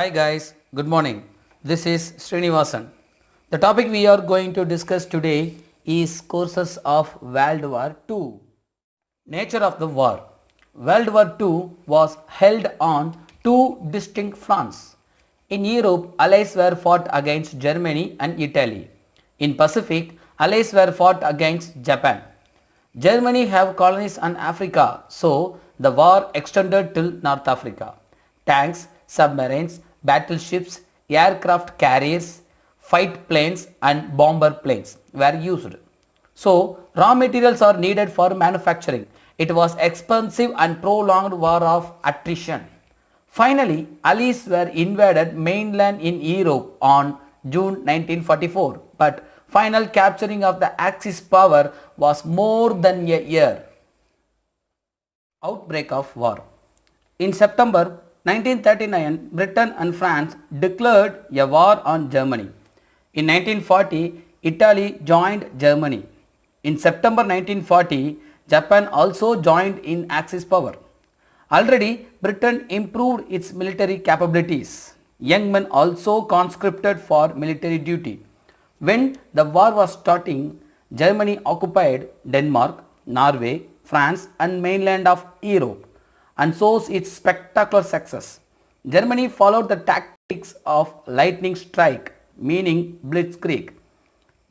Hi guys, good morning. This is Srinivasan. The topic we are going to discuss today is courses of World War II. Nature of the war. World War II was held on two distinct fronts. In Europe, allies were fought against Germany and Italy. In Pacific, allies were fought against Japan. Germany have colonies in Africa, so the war extended till North Africa. Tanks, submarines, battleships, aircraft carriers, fight planes and bomber planes were used. So, raw materials are needed for manufacturing. It was expensive and prolonged war of attrition. Finally, Allies were invaded mainland in Europe on June 1944, but final capturing of the Axis power was more than a year. Outbreak of war. In September 1939, Britain and France declared a war on Germany. In 1940, Italy joined Germany. In September 1940, Japan also joined in Axis power. Already, Britain improved its military capabilities. Young men also conscripted for military duty. When the war was starting, Germany occupied Denmark, Norway, France and mainland of Europe and shows its spectacular success. Germany followed the tactics of lightning strike, meaning blitzkrieg.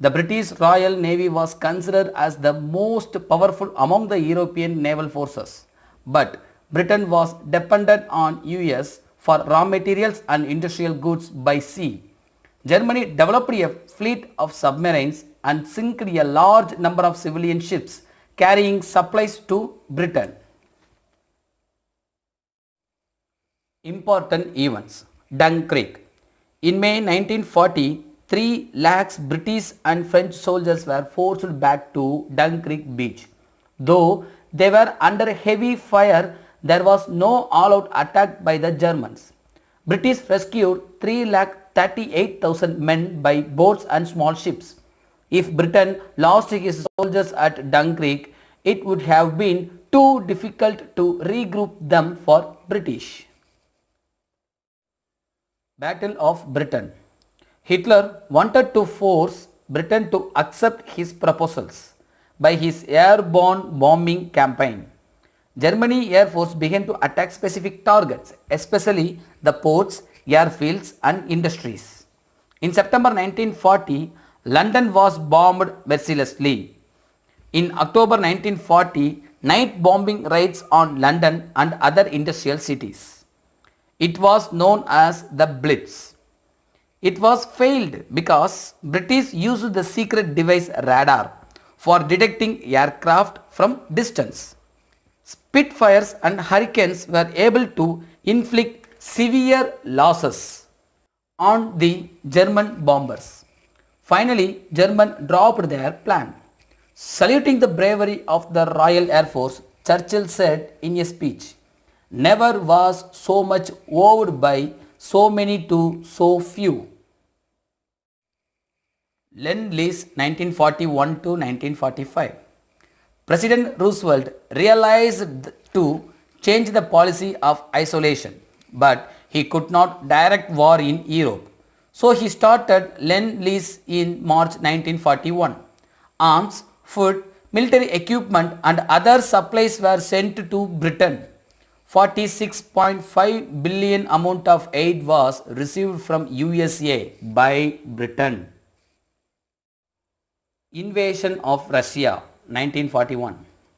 The British Royal Navy was considered as the most powerful among the European naval forces, but Britain was dependent on US for raw materials and industrial goods by sea. Germany developed a fleet of submarines and sank a large number of civilian ships carrying supplies to Britain. Important events. Dunkirk. In May 1940, 3 lakhs British and French soldiers were forced back to Dunkirk beach. Though they were under heavy fire, there was no all-out attack by the Germans. British rescued 3,38,000 men by boats and small ships. If Britain lost his soldiers at Dunkirk, it would have been too difficult to regroup them for British. Battle of Britain. Hitler wanted to force Britain to accept his proposals by his airborne bombing campaign. Germany Air Force began to attack specific targets, especially the ports, airfields and industries. In September 1940, London was bombed mercilessly. In October 1940, night bombing raids on London and other industrial cities. It was known as the Blitz. It was failed because British used the secret device radar for detecting aircraft from distance. Spitfires and Hurricanes were able to inflict severe losses on the German bombers. Finally, Germans dropped their plan. Saluting the bravery of the Royal Air Force, Churchill said in a speech, "Never was so much owed by so many to so few." Lend-Lease 1941 to 1945. President Roosevelt realized to change the policy of isolation, but he could not direct war in Europe. So he started Lend-Lease in March 1941. Arms, food, military equipment and other supplies were sent to Britain. 46.5 billion amount of aid was received from USA by Britain. Invasion of Russia 1941.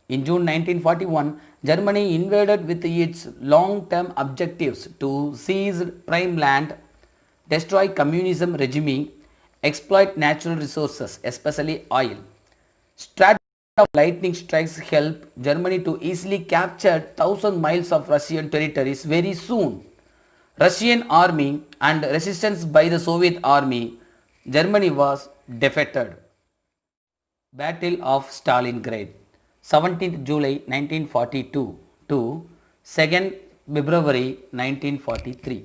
In June 1941, Germany invaded with its long-term objectives to seize prime land, destroy communism regime, exploit natural resources, especially oil. Strategy of lightning strikes helped Germany to easily capture 1,000 miles of Russian territories very soon. Russian army and resistance by the Soviet army, Germany was defeated. Battle of Stalingrad, 17th July 1942 to 2nd February 1943.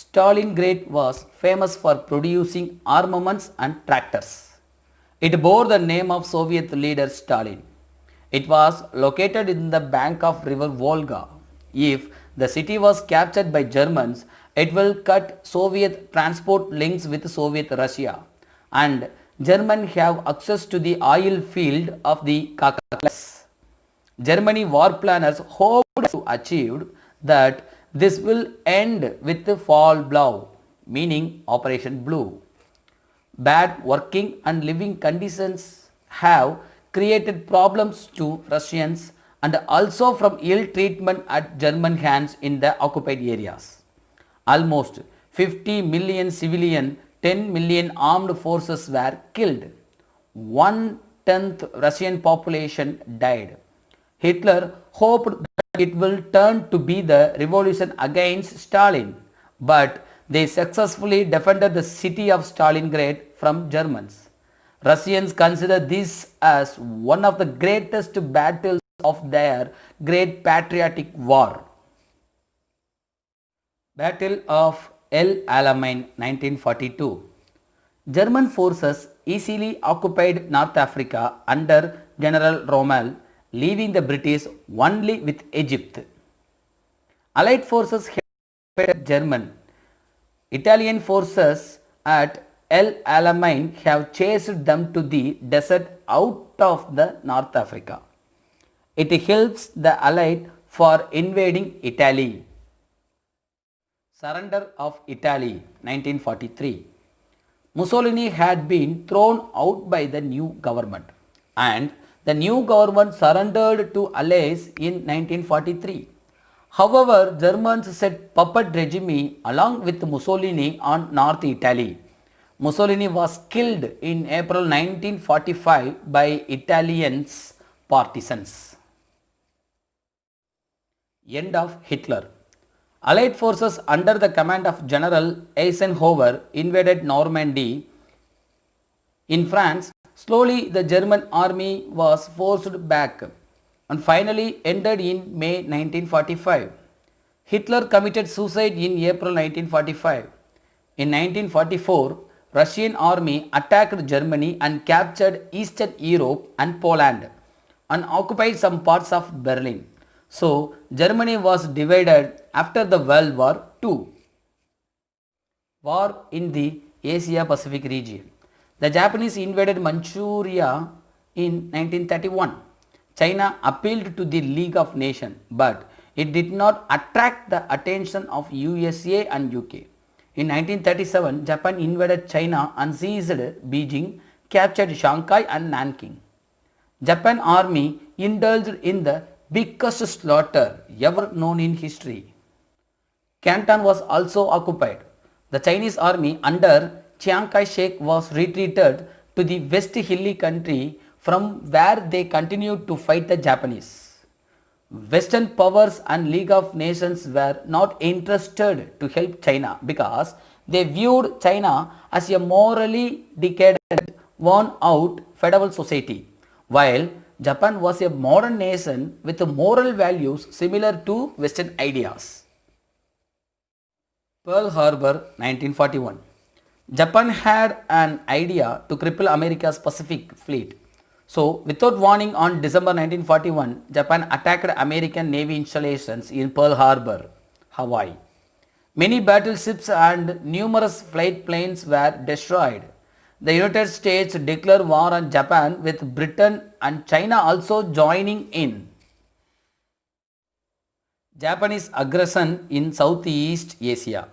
Stalingrad was famous for producing armaments and tractors. It bore the name of Soviet leader Stalin. It was located in the bank of river Volga. If the city was captured by Germans, It will cut Soviet transport links with Soviet Russia, and Germany have access to the oil field of the Caucasus. Germany war planners hoped to achieve that this will end with the fall blow, meaning Operation Blue. Bad working and living conditions have created problems to Russians and also from ill treatment at German hands in the occupied areas. Almost 50 million civilian, 10 million armed forces were killed. 1/10 Russian population died. Hitler hoped that it will turn to be the revolution against Stalin, but they successfully defended the city of Stalingrad from Germans. Russians consider this as one of the greatest battles of their great patriotic war. Battle of El Alamein 1942. German forces easily occupied North Africa under General Rommel, leaving the British only with Egypt. Allied forces helped German. Italian forces at El Alamein have chased them to the desert out of the North Africa. It helps the Allied for invading Italy. Surrender of Italy 1943. Mussolini had been thrown out by the new government, and the new government surrendered to Allies in 1943. However, Germans set puppet regime along with Mussolini on North Italy. Mussolini was killed in April 1945 by Italians partisans. End of Hitler. Allied forces under the command of General Eisenhower invaded Normandy. In France, slowly the German army was forced back and finally ended in May 1945. Hitler committed suicide in April 1945. In 1944, Russian army attacked Germany and captured Eastern Europe and Poland and occupied some parts of Berlin. So, Germany was divided after the World War II. War in the Asia Pacific region. The Japanese invaded Manchuria in 1931. China appealed to the League of Nations, but it did not attract the attention of USA and UK. In 1937, Japan invaded China and seized Beijing, captured Shanghai and Nanking. Japan army indulged in the biggest slaughter ever known in history. Canton was also occupied. The Chinese army under Chiang Kai-shek was retreated to the West Hilly country from where they continued to fight the Japanese. Western powers and League of Nations were not interested to help China because they viewed China as a morally decadent, worn out feudal society, while Japan was a modern nation with moral values similar to Western ideas. Pearl Harbor 1941. Japan had an idea to cripple America's Pacific fleet. So, without warning on December 1941, Japan attacked American Navy installations in Pearl Harbor, Hawaii. Many battleships and numerous flight planes were destroyed. The United States declared war on Japan, with Britain and China also joining in. Japanese aggression in Southeast Asia.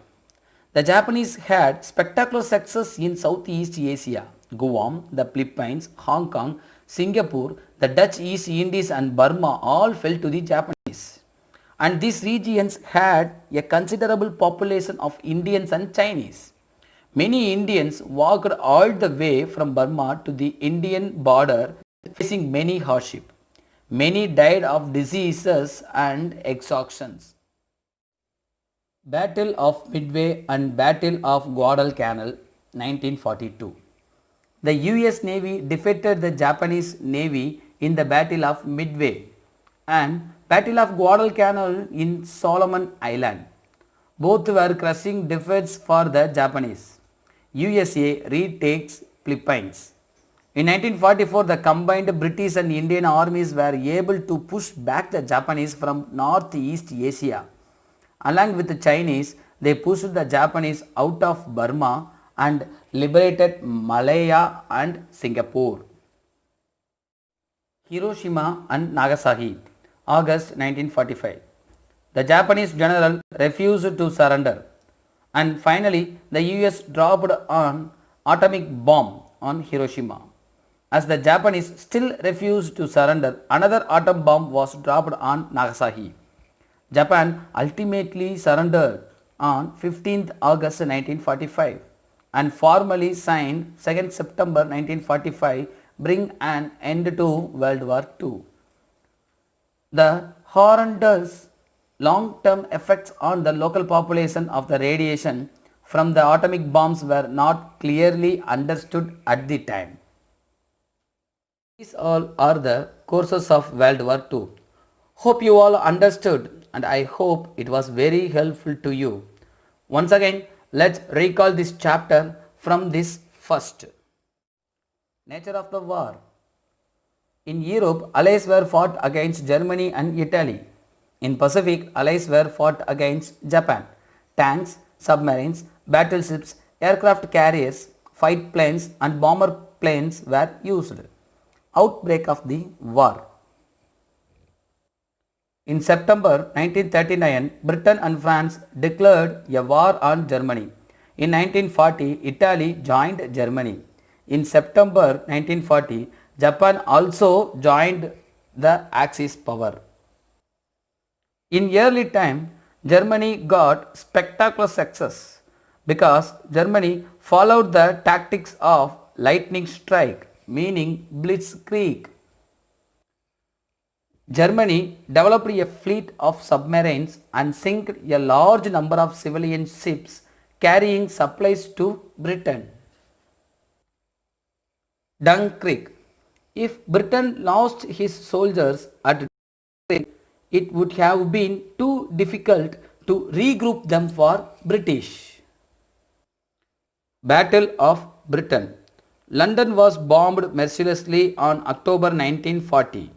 The Japanese had spectacular success in Southeast Asia. Guam, the Philippines, Hong Kong, Singapore, the Dutch East Indies and Burma all fell to the Japanese. And these regions had a considerable population of Indians and Chinese. Many Indians walked all the way from Burma to the Indian border, facing many hardship. Many died of diseases and exhaustions. Battle of Midway and Battle of Guadalcanal 1942. The US Navy defeated the Japanese Navy in the Battle of Midway and Battle of Guadalcanal in Solomon Island. Both were crushing defeats for the Japanese. USA retakes Philippines. In 1944, the combined British and Indian armies were able to push back the Japanese from Northeast Asia. Along with the Chinese, they pushed the Japanese out of Burma and liberated Malaya and Singapore. Hiroshima and Nagasaki, August 1945. The Japanese general refused to surrender, and finally the US dropped an atomic bomb on Hiroshima. As the Japanese still refused to surrender, another atom bomb was dropped on Nagasaki. Japan ultimately surrendered on 15th August 1945 and formally signed 2nd September 1945, bring an end to World War II. The horrendous long-term effects on the local population of the radiation from the atomic bombs were not clearly understood at the time. These all are the courses of World War II. Hope you all understood, and I hope it was very helpful to you. Once again, let's recall this chapter from this first. Nature of the war. In Europe, allies were fought against Germany and Italy. In Pacific, allies were fought against Japan. Tanks, submarines, battleships, aircraft carriers, fight planes and bomber planes were used. Outbreak of the war. In September 1939, Britain and France declared a war on Germany. In 1940, Italy joined Germany. In September 1940, Japan also joined the Axis power. In early time, Germany got spectacular success because Germany followed the tactics of lightning strike, meaning blitzkrieg. Germany developed a fleet of submarines and sank a large number of civilian ships carrying supplies to Britain. Dunkirk. If Britain lost his soldiers at Dunkirk, it would have been too difficult to regroup them for British. Battle of Britain. London was bombed mercilessly on October 1940.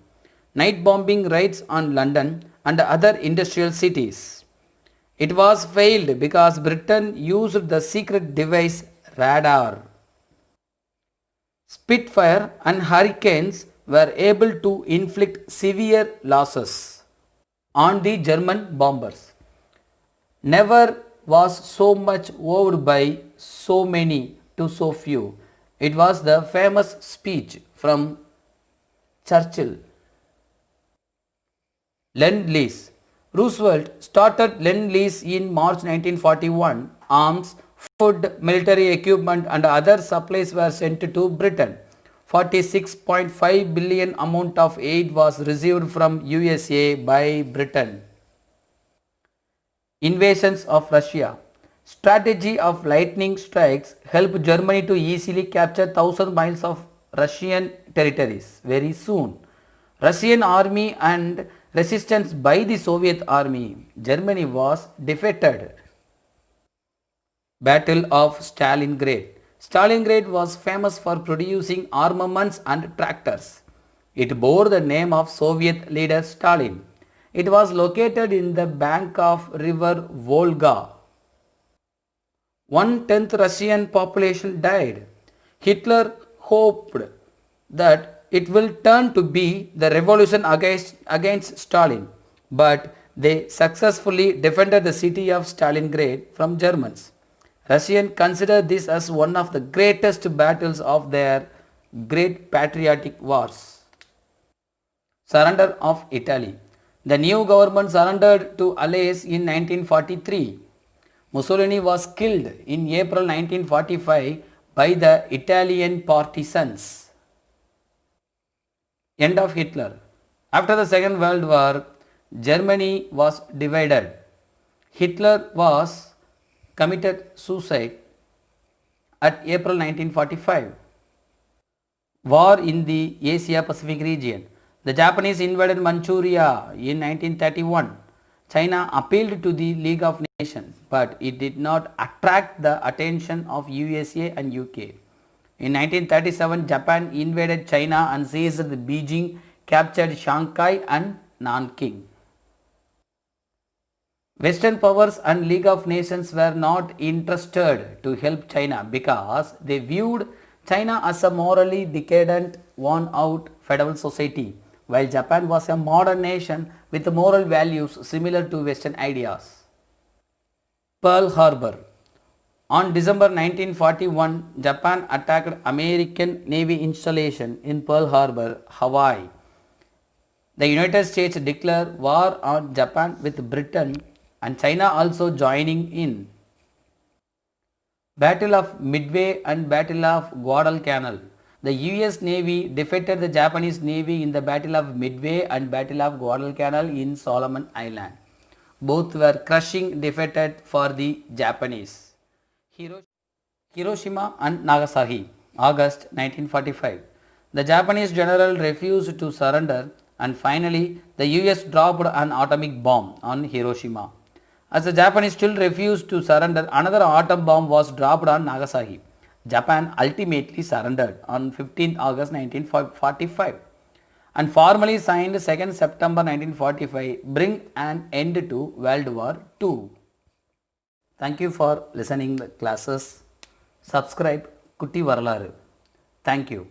Night bombing raids on London and other industrial cities. It was failed because Britain used the secret device radar. Spitfire and Hurricanes were able to inflict severe losses on the German bombers. Never was so much owed by so many to so few. It was the famous speech from Churchill. Lend-Lease. Roosevelt started Lend-Lease in March 1941. Arms, food, military equipment and other supplies were sent to Britain. 46.5 billion amount of aid was received from USA by Britain. Invasions of Russia. Strategy of lightning strikes helped Germany to easily capture 1000 miles of Russian territories very soon. Russian army and resistance by the Soviet army. Germany was defeated. Battle of Stalingrad. Stalingrad was famous for producing armaments and tractors. It bore the name of Soviet leader Stalin. It was located in the bank of river Volga. 1/10 Russian population died. Hitler hoped that it will turn to be the revolution against Stalin, but they successfully defended the city of Stalingrad from Germans. Russians consider this as one of the greatest battles of their great patriotic wars. Surrender of Italy. The new government surrendered to allies in 1943. Mussolini was killed in April 1945 by the Italian partisans. End of Hitler. After the Second World War, Germany was divided. Hitler was committed suicide at April 1945. War in the Asia Pacific region. The Japanese invaded Manchuria in 1931. China appealed to the League of Nations, but it did not attract the attention of USA and UK. In 1937, Japan invaded China and seized Beijing, captured Shanghai and Nanking. Western powers and League of Nations were not interested to help China because they viewed China as a morally decadent, worn out feudal society, while Japan was a modern nation with moral values similar to Western ideas. Pearl Harbor. On December 1941, Japan attacked American Navy installation in Pearl Harbor, Hawaii. The United States declared war on Japan with Britain and China also joining in. Battle of Midway and Battle of Guadalcanal. The US Navy defeated the Japanese Navy in the Battle of Midway and Battle of Guadalcanal in Solomon Island. Both were crushing defeated for the Japanese. Hiroshima and Nagasaki, August 1945. The Japanese general refused to surrender and finally the US dropped an atomic bomb on Hiroshima. As the Japanese still refused to surrender, another atom bomb was dropped on Nagasaki. Japan ultimately surrendered on 15th August 1945 and formally signed 2nd September 1945, bring an end to World War II. Thank you for listening the classes. Subscribe Kutti Varalaru. Thank you.